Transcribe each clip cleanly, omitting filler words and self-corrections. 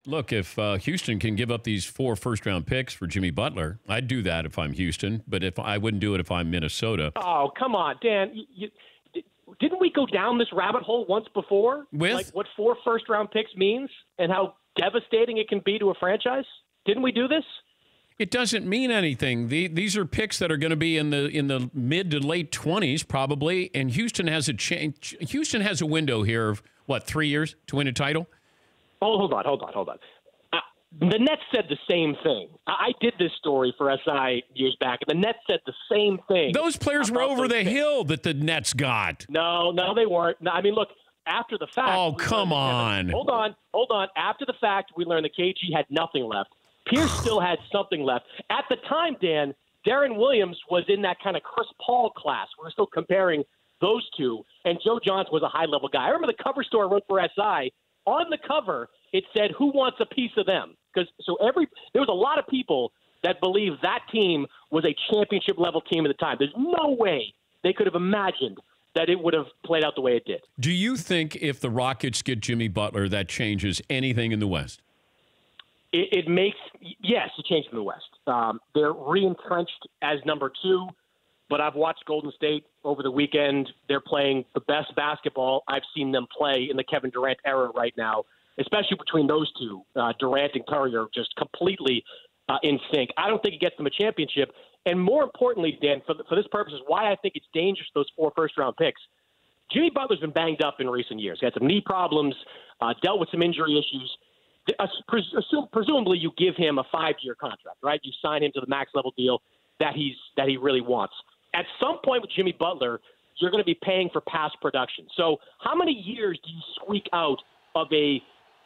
Look, if Houston can give up these 4 first-round picks for Jimmy Butler, I'd do that if I'm Houston, but if I wouldn't do it if I'm Minnesota. Oh, come on, Dan. Didn't we go down this rabbit hole once before? With? Like what 4 first-round picks means and how devastating it can be to a franchise? Didn't we do this? It doesn't mean anything. These are picks that are going to be in the mid to late 20s probably, and Houston has a window here of, 3 years to win a title? Oh, hold on. The Nets said the same thing. I did this story for SI years back, and the Nets said the same thing. Those players were over the hill that the Nets got. No, they weren't. No, I mean, look, after the fact. Oh, come on. Hold on. After the fact, we learned that KG had nothing left. Pierce still had something left. At the time, Dan, Darren Williams was in that kind of Chris Paul class. We're still comparing those two, and Joe Johnson was a high-level guy. I remember the cover story I wrote for SI. On the cover, it said, "Who wants a piece of them?" Because there was a lot of people that believed that team was a championship-level team at the time. There's no way they could have imagined that it would have played out the way it did. Do you think if the Rockets get Jimmy Butler, that changes anything in the West? It changes in the West. They're re-entrenched as number 2, but I've watched Golden State over the weekend. They're playing the best basketball I've seen them play in the Kevin Durant era right now, especially between those two. Durant and Curry are just completely in sync. I don't think it gets them a championship. And more importantly, Dan, for this purpose, is why I think it's dangerous, those 4 first-round picks. Jimmy Butler's been banged up in recent years. He had some knee problems, dealt with some injury issues. Presumably you give him a 5-year contract, right? You sign him to the max level deal that he really wants. At some point with Jimmy Butler, you're going to be paying for past production. So how many years do you squeak out of a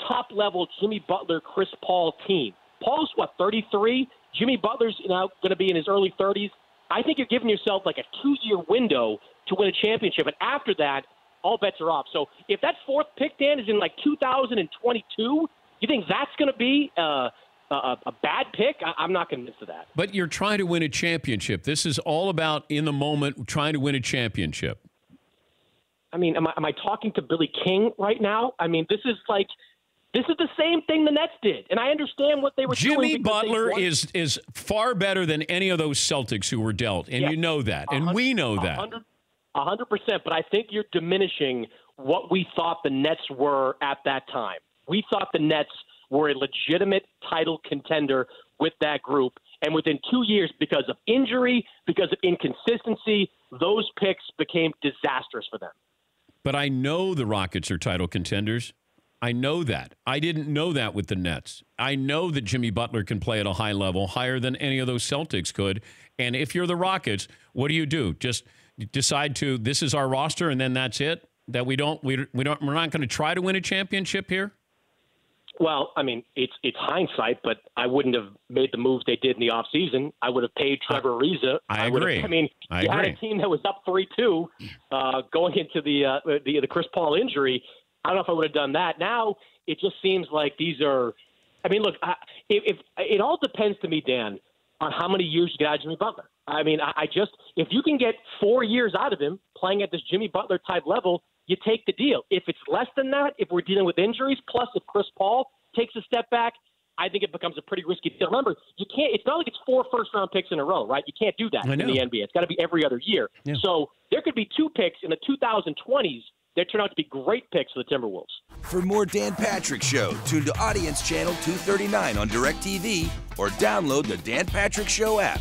top-level Jimmy Butler, Chris Paul team? Paul's, 33? Jimmy Butler's now going to be in his early 30s. I think you're giving yourself like a 2-year window to win a championship. And after that, all bets are off. So if that 4th pick, Dan, is in 2022, you think that's going to be a bad pick? I'm not convinced of that. But you're trying to win a championship. This is all about, in the moment, trying to win a championship. I mean, am I talking to Billy King right now? I mean, this is the same thing the Nets did, and I understand what they were doing. Jimmy Butler is far better than any of those Celtics who were dealt, and you know that, and we know that. 100%, but I think you're diminishing what we thought the Nets were at that time. We thought the Nets were a legitimate title contender with that group. And within 2 years, because of injury, because of inconsistency, those picks became disastrous for them. But I know the Rockets are title contenders. I know that. I didn't know that with the Nets. I know that Jimmy Butler can play at a high level, higher than any of those Celtics could. And if you're the Rockets, what do? Just decide this is our roster, and then that's it? That we're not going to try to win a championship here? Well, I mean, it's hindsight, but I wouldn't have made the moves they did in the offseason. I would have paid Trevor Ariza. I agree. You had a team that was up 3-2 going into the Chris Paul injury. I don't know if I would have done that. Now it just seems like these are – I mean, look, if it all depends to me, Dan, on how many years you get out of Jimmy Butler. I mean, if you can get 4 years out of him playing at this Jimmy Butler type level, you take the deal. If it's less than that, if we're dealing with injuries, plus if Chris Paul takes a step back, I think it becomes a pretty risky deal. Remember, you can't. It's not like it's 4 first-round picks in a row, right? You can't do that in the NBA. It's got to be every other year. Yeah. So there could be 2 picks in the 2020s that turn out to be great picks for the Timberwolves. For more Dan Patrick Show, tune to Audience Channel 239 on DirecTV or download the Dan Patrick Show app.